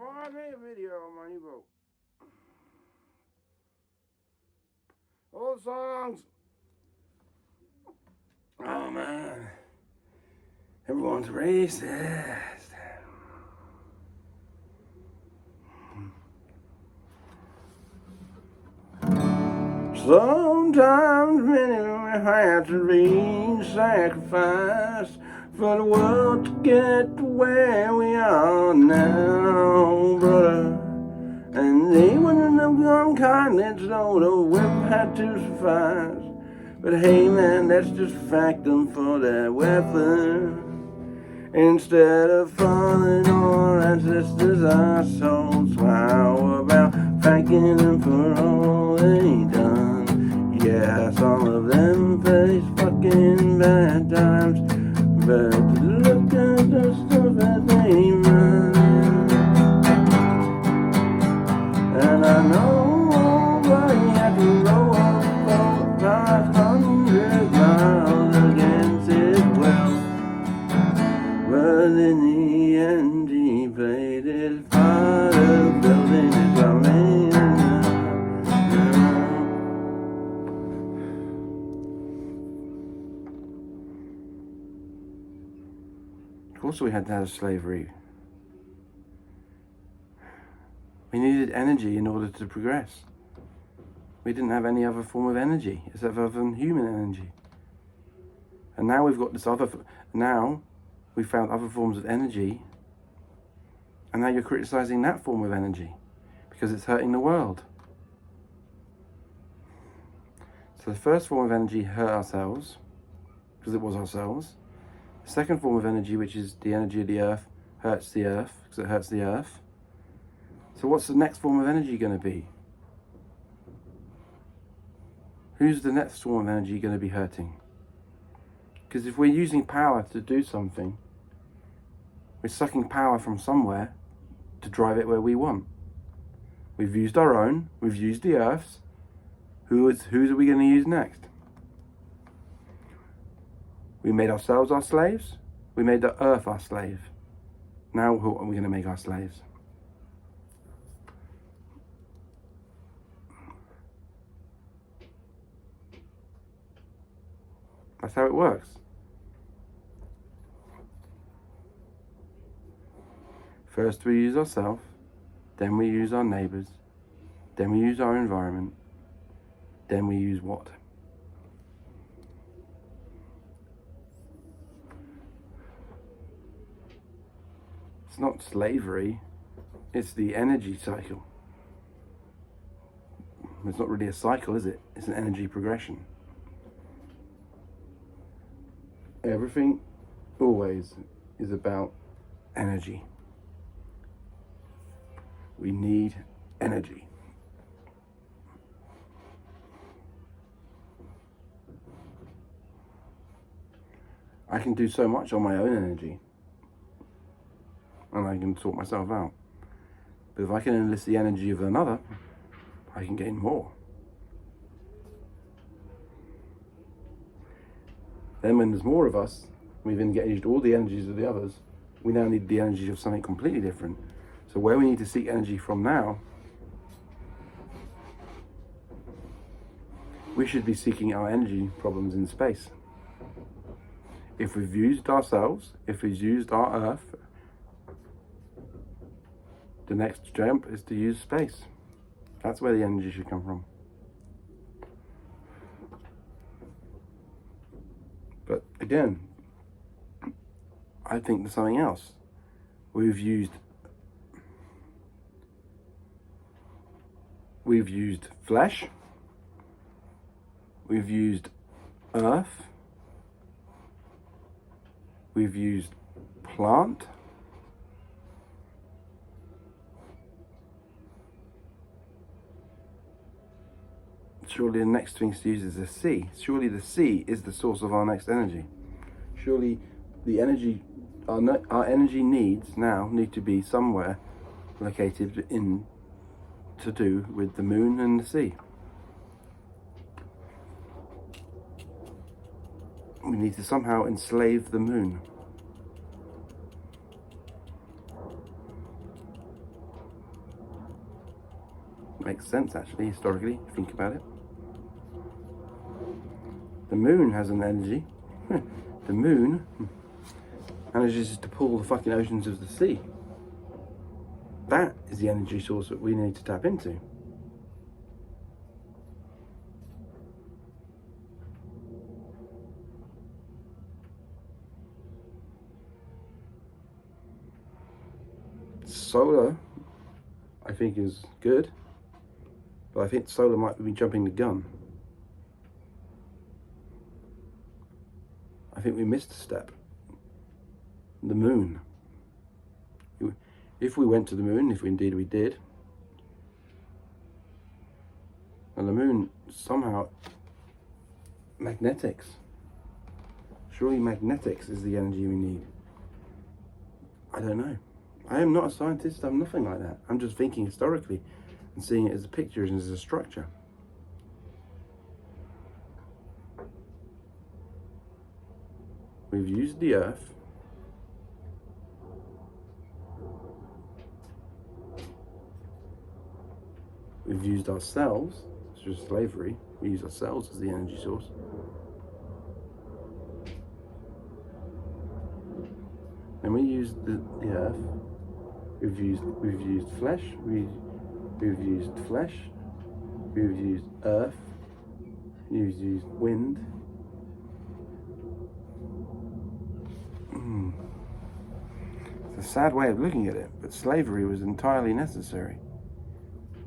before I make a video on my new boat. Old songs. Oh man. Everyone's racist. Sometimes many have to be sacrificed for the world to get to where we are now, brother. And they wouldn't have gone kindly, so the whip had to suffice. But hey man, that's just fact them for that weapon. Instead of following our ancestors, our souls. How about thanking them for all they done? Yeah, some of them face fucking bad times, but look at the stuff that they run. And I know nobody had to row up 500 miles against his will. But in the end he played his part of building his army. Of course we had to have slavery. We needed energy in order to progress. We didn't have any other form of energy except other than human energy. And now we've got this now we found other forms of energy, and now you're criticizing that form of energy because it's hurting the world. So the first form of energy hurt ourselves because it was ourselves. The second form of energy, which is the energy of the earth, hurts the earth because it hurts the earth. So what's the next form of energy going to be? Who's the next form of energy going to be hurting? Because if we're using power to do something, we're sucking power from somewhere to drive it where we want. We've used our own, we've used the Earth's. Whose are we going to use next? We made ourselves our slaves, we made the Earth our slave. Now who are we going to make our slaves? That's how it works. First we use ourselves, then we use our neighbours, then we use our environment, then we use what? It's not slavery, it's the energy cycle. It's not really a cycle, is it? It's an energy progression. Everything always is about energy. We need energy. I can do so much on my own energy, and I can sort myself out. But if I can enlist the energy of another, I can gain more. Then when there's more of us, we've engaged all the energies of the others, we now need the energy of something completely different. So where we need to seek energy from now, we should be seeking our energy problems in space. If we've used ourselves, if we've used our Earth, the next jump is to use space. That's where the energy should come from. But again, I think there's something else. We've used flesh, we've used earth, we've used plant, surely the next thing to use is the sea. Surely the sea is the source of our next energy. Surely the energy, our energy needs now need to be somewhere located in to do with the moon and the sea. We need to somehow enslave the moon. Makes sense, actually, historically, if you think about it. The moon has an energy. The moon manages to pull the fucking oceans of the sea. That is the energy source that we need to tap into. Solar, I think, is good, but I think solar might be jumping the gun. I think we missed a step. The moon. If we went to the moon, if indeed we did, and the moon somehow, magnetics. Surely magnetics is the energy we need. I don't know. I am not a scientist, I'm nothing like that. I'm just thinking historically and seeing it as a picture and as a structure. We've used the earth. We've used ourselves, through slavery. We use ourselves as the energy source. And we used the earth. We've used flesh. We've used flesh. We've used earth. We've used wind. It's a sad way of looking at it, but slavery was entirely necessary.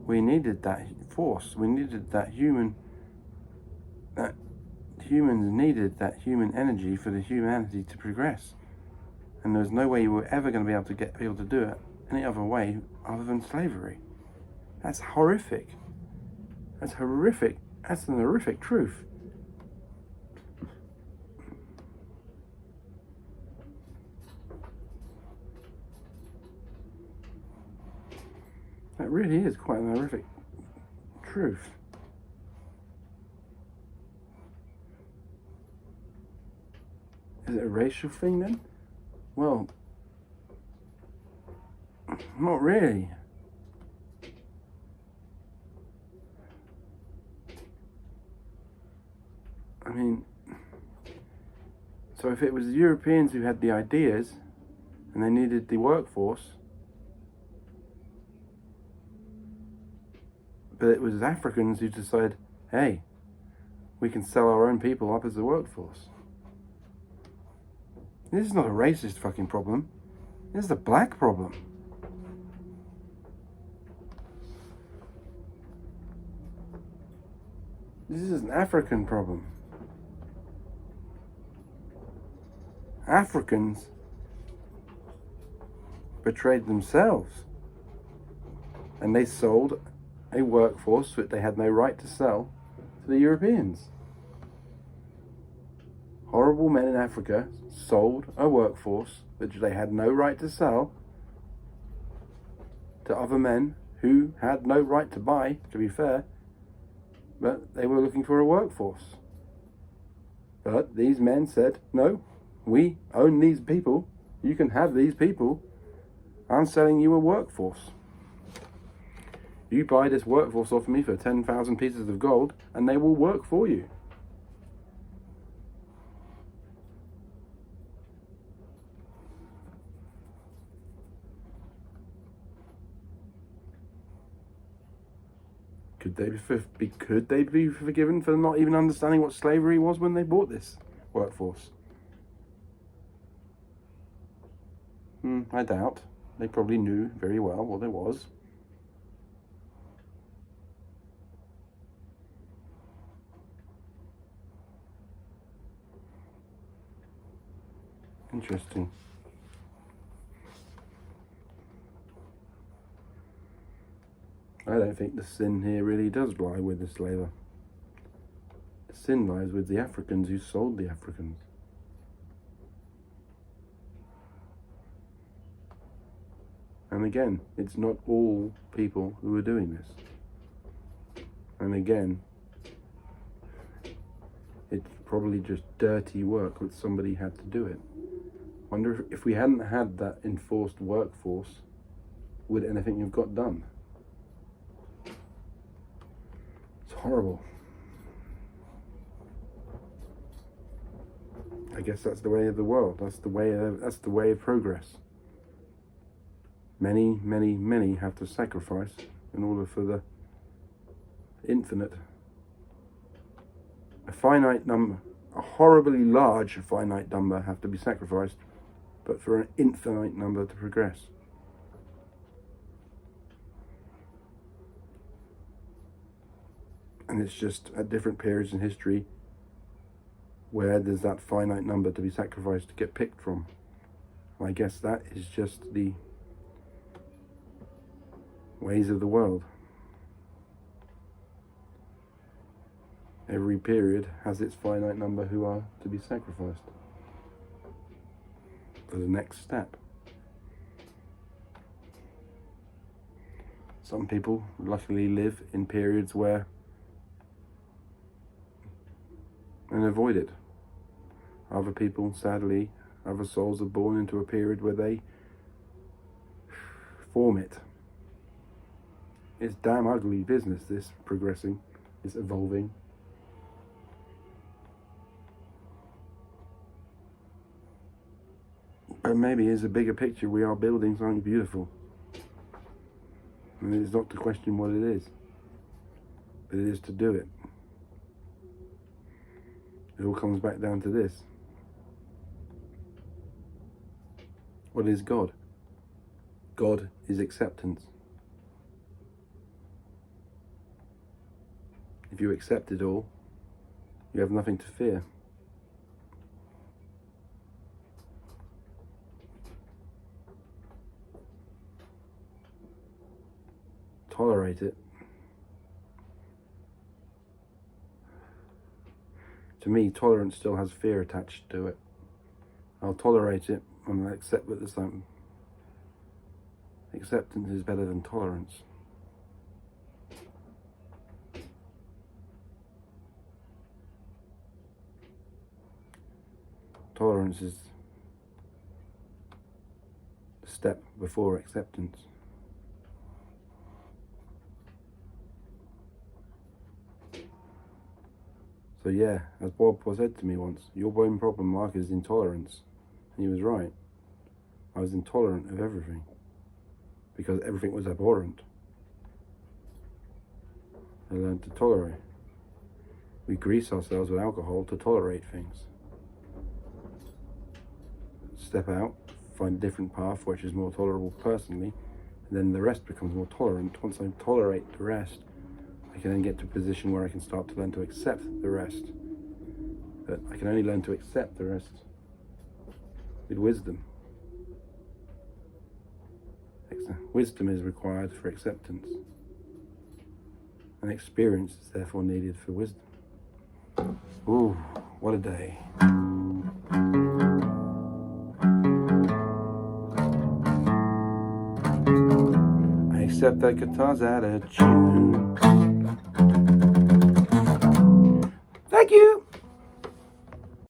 We needed that force. We needed that humans needed that human energy for the humanity to progress. And there was no way you were ever going to be able to get people to do it any other way other than slavery. That's horrific. That's horrific. That's an horrific truth. That really is quite an horrific truth. Is it a racial thing then? Well, not really. I mean, so if it was the Europeans who had the ideas and they needed the workforce, but it was Africans who decided, hey, we can sell our own people up as a workforce. This is not a racist fucking problem. This is a black problem. This is an African problem. Africans betrayed themselves and they sold a workforce that they had no right to sell to the Europeans. Horrible men in Africa sold a workforce which they had no right to sell to other men who had no right to buy, to be fair, but they were looking for a workforce. But these men said, no, we own these people, you can have these people, I'm selling you a workforce. You buy this workforce off me for 10,000 pieces of gold and they will work for you. Could they be forgiven for not even understanding what slavery was when they bought this workforce? I doubt. They probably knew very well what it was. Interesting. I don't think the sin here really does lie with the slaver. The sin lies with the Africans who sold the Africans. And again, it's not all people who are doing this. And again, it's probably just dirty work that somebody had to do it. Wonder if we hadn't had that enforced workforce, would anything have got done? horrible. I guess that's the way of the world. That's the way of progress. Many, many, many have to sacrifice in order for the infinite. A finite number, a horribly large finite number have to be sacrificed, but for an infinite number to progress. And it's just at different periods in history where there's that finite number to be sacrificed to get picked from. I guess that is just the ways of the world. Every period has its finite number who are to be sacrificed for the next step. Some people luckily live in periods where and avoid it. Other people, sadly, other souls are born into a period where they form it. It's damn ugly business, this progressing, this evolving. But maybe as a bigger picture, we are building something beautiful. And it's not to question what it is, but it is to do it. It all comes back down to this. What is God? God is acceptance. If you accept it all, you have nothing to fear. Tolerate it. To me, tolerance still has fear attached to it. I'll tolerate it and I'll accept that there's something. Acceptance is better than tolerance. Tolerance is the step before acceptance. So yeah, as Bob said to me once, your main problem, Mark, is intolerance. And he was right. I was intolerant of everything because everything was abhorrent. I learned to tolerate. We grease ourselves with alcohol to tolerate things. Step out, find a different path which is more tolerable personally, and then the rest becomes more tolerant. Once I tolerate the rest, I can then get to a position where I can start to learn to accept the rest. But I can only learn to accept the rest with wisdom. Wisdom is required for acceptance, and experience is therefore needed for wisdom. Ooh, what a day. I accept that guitar's out of tune. Thank you.